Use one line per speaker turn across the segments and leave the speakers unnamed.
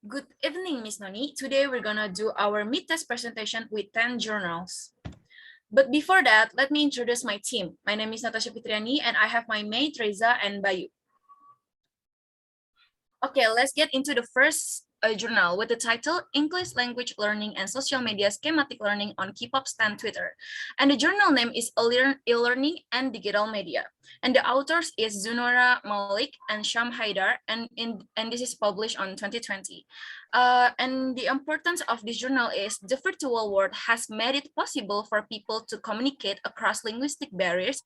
Good evening, Miss Noni. Today we're gonna do our mid-test presentation with 10 journals. But before that, let me introduce my team. My name is Natasha Pitriani and I have my mate Reza and Bayu. Okay, let's get into the first journal with the title English Language Learning and Social Media Schematic Learning on K-pop Stan Twitter. And the journal name is E-Learning and Digital Media. And the authors is Zunora Malik and Sham Haidar, and this is published on 2020. And the importance of this journal is the virtual world has made it possible for people to communicate across linguistic barriers,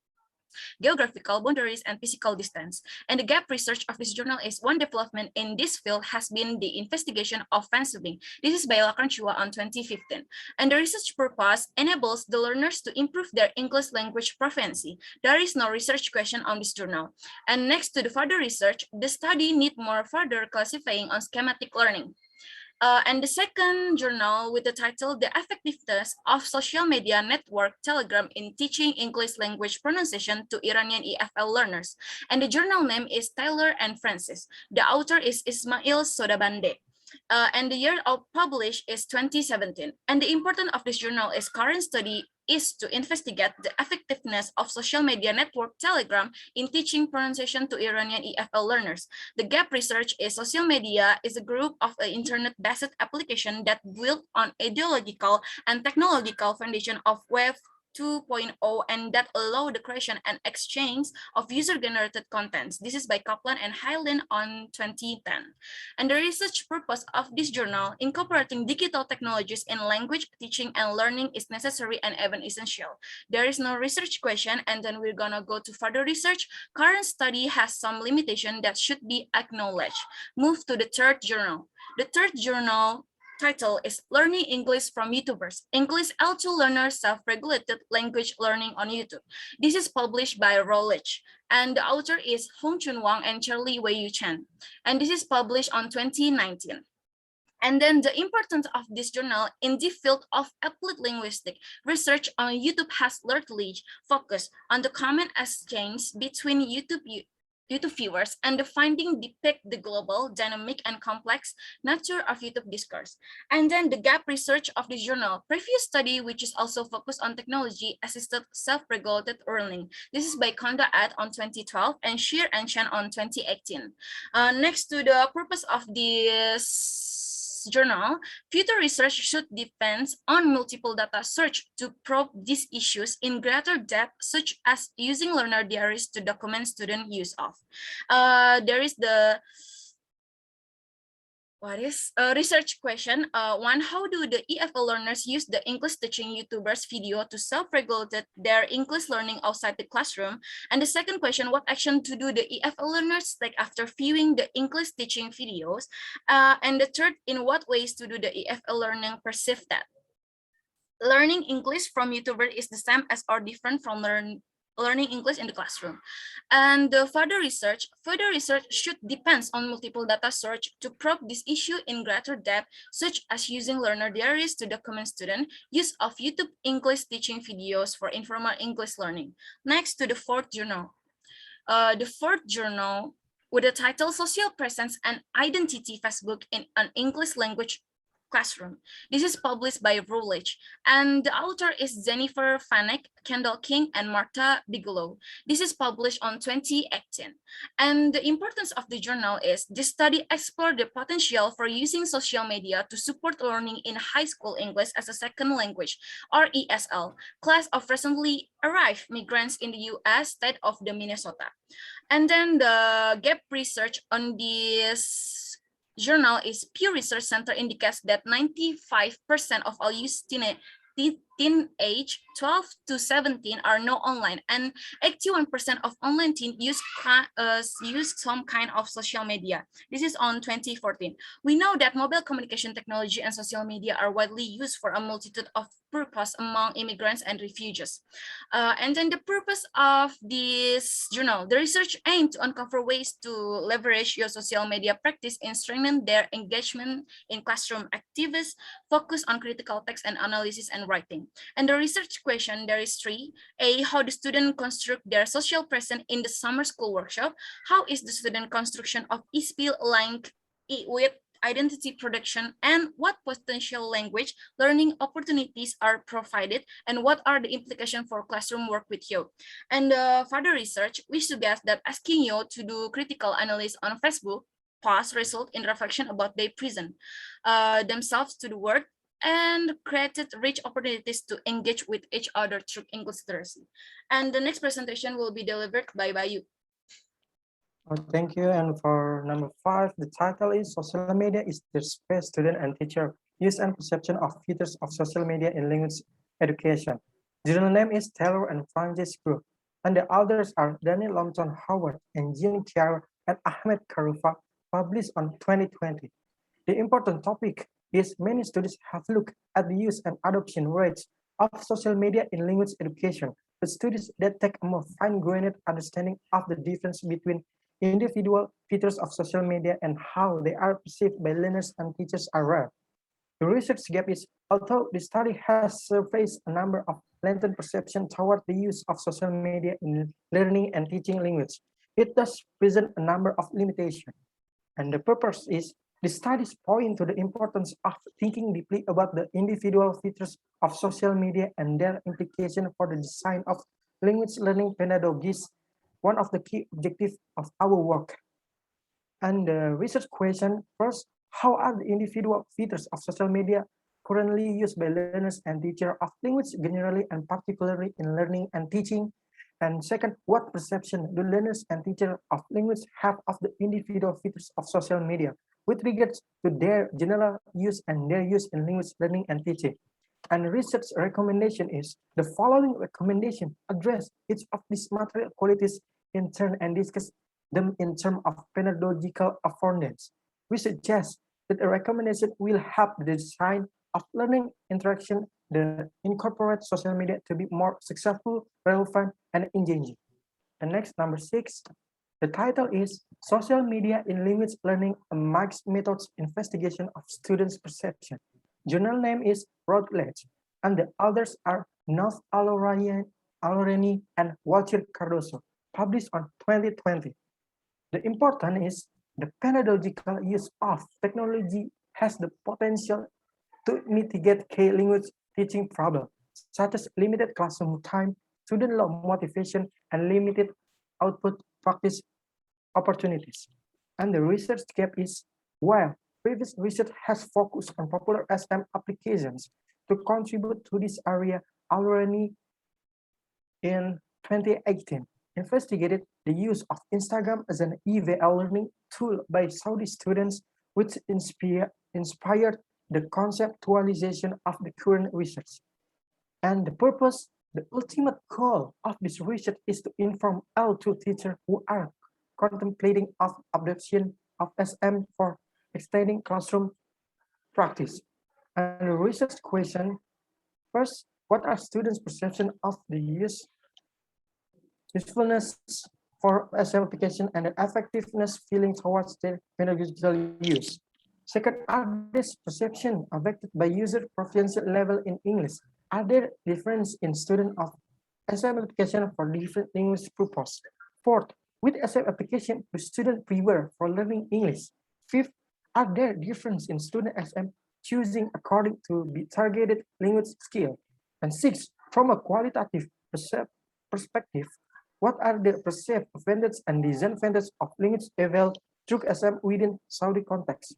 geographical boundaries, and physical distance. And the gap research of this journal is one development in this field has been the investigation of fansubbing. This is by Lacan Chua on 2015. And the research purpose enables the learners to improve their English language proficiency. There is no research question on this journal. And next to the further research, the study need more further classifying on schematic learning. And the second journal with the title The Effectiveness of Social Media Network Telegram in Teaching English Language Pronunciation to Iranian EFL Learners. And the journal name is Taylor and Francis. The author is Ismail Sodabande. And the year of published is 2017. And the importance of this journal is current study is to investigate the effectiveness of social media network Telegram in teaching pronunciation to Iranian EFL learners. The gap research is social media is a group of an internet-based application that built on ideological and technological foundation of Web 2.0 and that allow the creation and exchange of user-generated contents. This is by Kaplan and Hyland on 2010. And the research purpose of this journal, incorporating digital technologies in language teaching and learning is necessary and even essential. There is no research question, and then we're gonna go to further research. Current study has some limitation that should be acknowledged. Move to the third journal. The third journal title is Learning English from YouTubers, English L2 Learners Self-Regulated Language Learning on YouTube. This is published by Routledge, and the author is Hong Chun Wang and Charlie Wei Chen, and this is published on 2019. And then the importance of this journal in the field of applied linguistic research on YouTube has largely focused on the common exchange between YouTube viewers, and the finding depict the global, dynamic, and complex nature of YouTube discourse. And then the gap research of this journal, previous study, which is also focused on technology-assisted self-regulated learning. This is by Konda et on 2012 and Shear and Chen on 2018. Next to the purpose of this journal, future research should depend on multiple data search to probe these issues in greater depth, such as using learner diaries to document student use of. There is the research question. One, how do the EFL learners use the English teaching YouTubers video to self-regulate their English learning outside the classroom? And the second question, what action to do the EFL learners take after viewing the English teaching videos? And the third, in what ways to do the EFL learning perceive that? Learning English from YouTuber is the same as or different from learning English in the classroom. And the further research should depend on multiple data search to probe this issue in greater depth, such as using learner diaries to document student use of YouTube English teaching videos for informal English learning. Next to the fourth journal. The fourth journal with the title Social Presence and Identity Facebook in an English Language Classroom. This is published by Routledge, and the author is Jennifer Vanek, Kendall King, and Martha Bigelow. This is published on 2018. And the importance of the journal is this study explored the potential for using social media to support learning in high school English as a second language, or ESL, class of recently arrived migrants in the US state of the Minnesota. And then the gap research on this journal is Pew Research Center indicates that 95% of all youth teen age 12 to 17 are now online, and 81% of online teen use some kind of social media. This is on 2014. We know that mobile communication technology and social media are widely used for a multitude of purposes among immigrants and refugees. And then the purpose of this journal, the research aimed to uncover ways to leverage your social media practice in strengthening their engagement in classroom activities, focus on critical text and analysis and writing. And the research question, there is three. A, how the student construct their social presence in the summer school workshop? How is the student construction of e-spill aligned with identity production, and what potential language learning opportunities are provided, and what are the implications for classroom work with you. And further research, we suggest that asking you to do critical analysis on Facebook posts result in reflection about their present themselves to the world and created rich opportunities to engage with each other through English literacy. And the next presentation will be delivered by Bayu.
Thank you. And for number 5, the title is Social Media is the Space Student and Teacher Use and Perception of Features of Social Media in Language Education. Journal name is Taylor and Francis Group. And the authors are Daniel Longton Howard and Jean Chiara and Ahmed Karufa, published on 2020. The important topic is many studies have looked at the use and adoption rates of social media in language education, but studies that take a more fine-grained understanding of the difference between individual features of social media and how they are perceived by learners and teachers are rare. The research gap is, although the study has surfaced a number of latent perceptions toward the use of social media in learning and teaching language, it does present a number of limitations. And the purpose is the studies point to the importance of thinking deeply about the individual features of social media and their implication for the design of language learning pedagogies, one of the key objectives of our work. And the research question first, how are the individual features of social media currently used by learners and teachers of language generally and particularly in learning and teaching? And second, what perception do learners and teachers of language have of the individual features of social media with regards to their general use and their use in language learning and teaching? And research recommendation is the following recommendation address each of these material qualities in turn and discuss them in terms of pedagogical affordance. We suggest that a recommendation will help the design of learning interaction that incorporate social media to be more successful, relevant, and engaging. And next, number 6, the title is Social Media in Language Learning, a Mixed Methods Investigation of Students' Perception. Journal name is Routledge, and the authors are North Aloreni and Walter Cardoso, published on 2020. The important is the pedagogical use of technology has the potential to mitigate key language teaching problems, such as limited classroom time, student low motivation, and limited output practice opportunities. And the research gap is, while previous research has focused on popular SM applications to contribute to this area already in 2018, investigated the use of Instagram as an EVL learning tool by Saudi students, which inspired the conceptualization of the current research. And the purpose, the ultimate goal of this research is to inform L2 teachers who are contemplating of adoption of SM for extending classroom practice. And the research question, first, what are students' perception of the usefulness for SM application and the effectiveness feeling towards their pedagogical use? Second, are these perceptions affected by user proficiency level in English? Are there differences in student of SM application for different language purposes? Fourth, with SM application, do students prepare for learning English? Fifth, are there differences in student SM choosing according to the targeted language skill? And sixth, from a qualitative perspective, what are the perceived advantages and disadvantages of language eval through SM within Saudi context?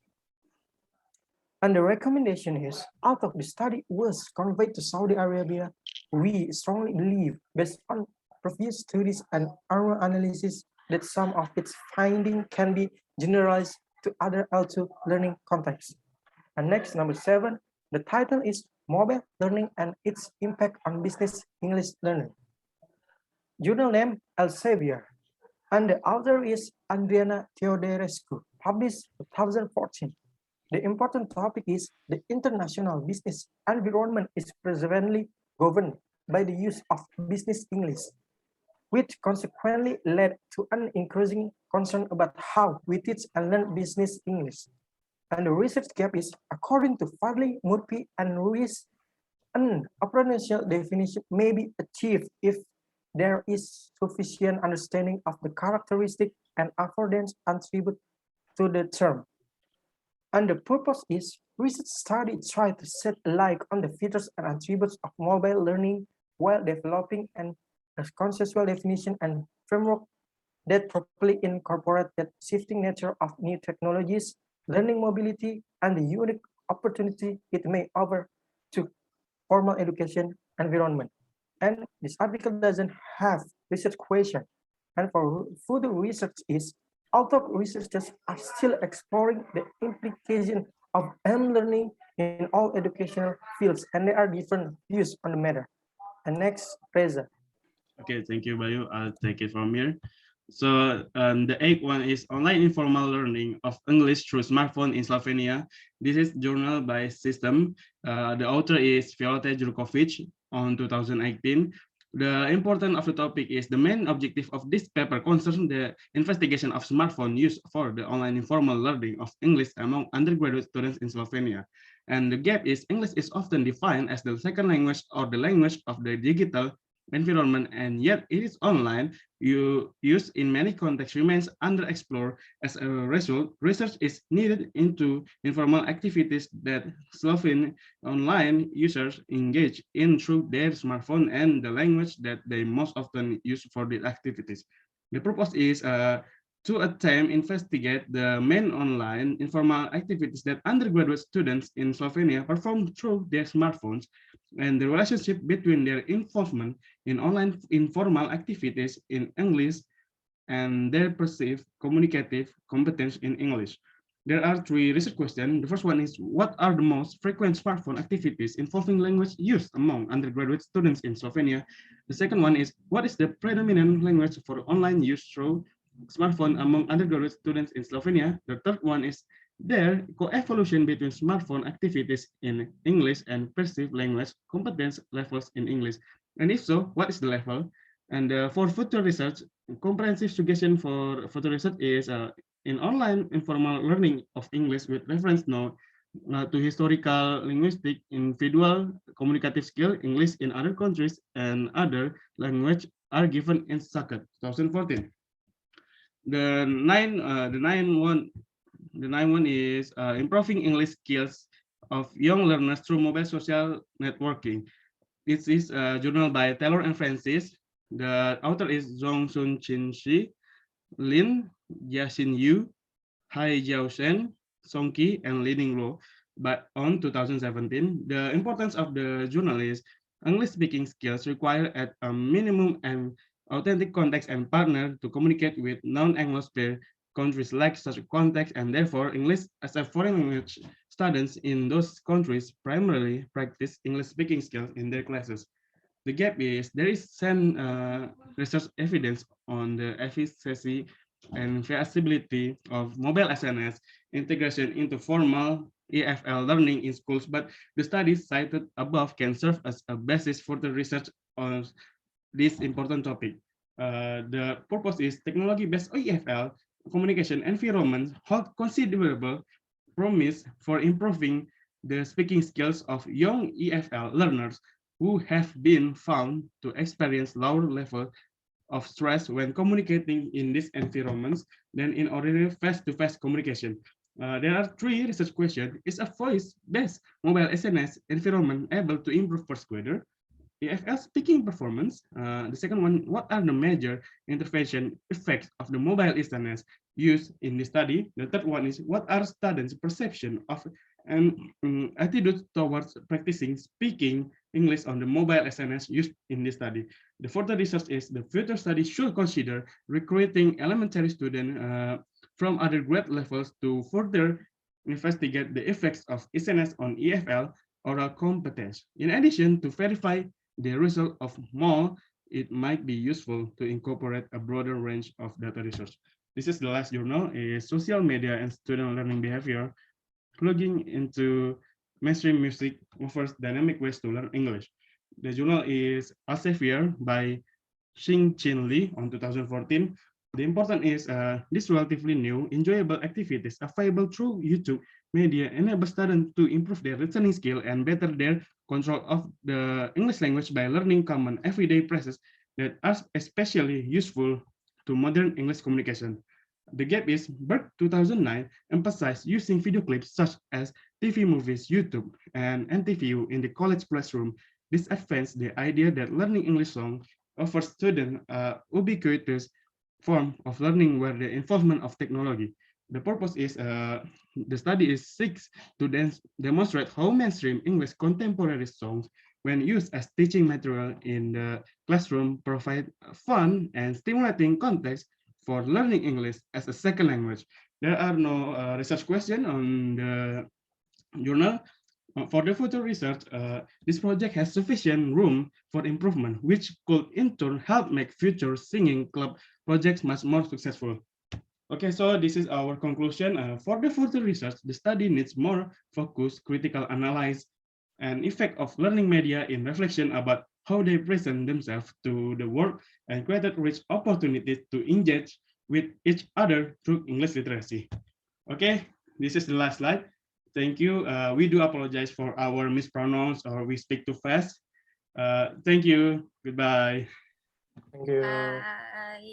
And the recommendation is, although the study was conveyed to Saudi Arabia, we strongly believe, based on previous studies and our analysis, that some of its findings can be generalized to other L2 learning contexts. And next, number 7, the title is Mobile Learning and its Impact on Business English Learning. Journal name Elsevier, and the author is Adriana Teodorescu, published 2014. The important topic is the international business environment is presently governed by the use of business English, which consequently led to an increasing concern about how we teach and learn business English. And the research gap is, according to Farley, Murphy, and Ruiz, an operational definition may be achieved if there is sufficient understanding of the characteristic and affordance attribute to the term. And the purpose is research study try to set light on the features and attributes of mobile learning while developing a conceptual definition and framework that properly incorporate the shifting nature of new technologies, learning mobility, and the unique opportunity it may offer to formal education environment. And this article doesn't have research question. And for further research is, although researchers are still exploring the implication of learning in all educational fields, and there are different views on the matter. And next, Reza.
Okay, thank you, Bayu. I'll take it from here. So the eighth one is online informal learning of English through smartphone in Slovenia. This is journal by System. The author is Violeta Jurkovic on 2018. The importance of the topic is the main objective of this paper concerns the investigation of smartphone use for the online informal learning of English among undergraduate students in Slovenia. And the gap is English is often defined as the second language or the language of the digital environment, and yet it is online. Use in many contexts remains underexplored. As a result, research is needed into informal activities that Slovene online users engage in through their smartphone and the language that they most often use for these activities. The purpose is to attempt investigate the main online informal activities that undergraduate students in Slovenia perform through their smartphones and the relationship between their involvement in online informal activities in English and their perceived communicative competence in English. There are three research questions. The first one is, what are the most frequent smartphone activities involving language use among undergraduate students in Slovenia? The second one is, what is the predominant language for online use through smartphone among undergraduate students in Slovenia? The third one is, there co-evolution between smartphone activities in English and perceived language competence levels in English. And if so, what is the level? And for future research, comprehensive suggestion for future research is in online informal learning of English with reference note to historical, linguistic, individual, communicative skill, English in other countries, and other language are given in Saket 2014. The nine one is improving English skills of young learners through mobile social networking. This is a journal by Taylor and Francis. The author is Zhong Sun Chin Shi, Lin Jiaxin Yu, Hai Jiao Shen, Song Qi, and Lining Luo. But on 2017, the importance of the journal is English speaking skills require at a minimum an authentic context and partner to communicate with non-Anglosphere countries like such a context, and therefore English as a foreign language students in those countries primarily practice English speaking skills in their classes. The gap is there is some research evidence on the efficacy and feasibility of mobile SNS integration into formal EFL learning in schools, but the studies cited above can serve as a basis for the research on this important topic. The purpose is technology-based EFL communication environments hold considerable promise for improving the speaking skills of young EFL learners who have been found to experience lower level of stress when communicating in these environments than in ordinary face-to-face communication. There are three research questions. Is a voice-based mobile SNS environment able to improve first grader EFL speaking performance? The second one, what are the major intervention effects of the mobile SNS used in the study? The third one is, what are students' perception of and attitude towards practicing speaking English on the mobile SNS used in this study? The further research is the future study should consider recruiting elementary students from other grade levels to further investigate the effects of SNS on EFL oral competence. In addition, to verify the result of MOL, it might be useful to incorporate a broader range of data research. This is the last journal, is Social Media and Student Learning Behavior, plugging into mainstream music offers dynamic ways to learn English. The journal is Elsevier by Xing Chin Li on 2014. The important is this relatively new, enjoyable activities available through YouTube media enable students to improve their listening skill and better their control of the English language by learning common everyday phrases that are especially useful to modern English communication. The Gap is birth 2009 emphasized using video clips such as TV movies, YouTube, and NTVU in the college classroom. This advanced the idea that learning English long offers students a ubiquitous form of learning where the involvement of technology. The purpose is the study is seeks to demonstrate how mainstream English contemporary songs, when used as teaching material in the classroom, provide fun and stimulating context for learning English as a second language. There are no research questions on the journal. For the future research, this project has sufficient room for improvement, which could in turn help make future singing club projects much more successful. Okay, so this is our conclusion. For the further research, the study needs more focus, critical analysis, and effect of learning media in reflection about how they present themselves to the world and created rich opportunities to engage with each other through English literacy. Okay, this is the last slide. Thank you. We do apologize for our mispronounce or we speak too fast. Thank you. Goodbye.
Thank you.
Bye.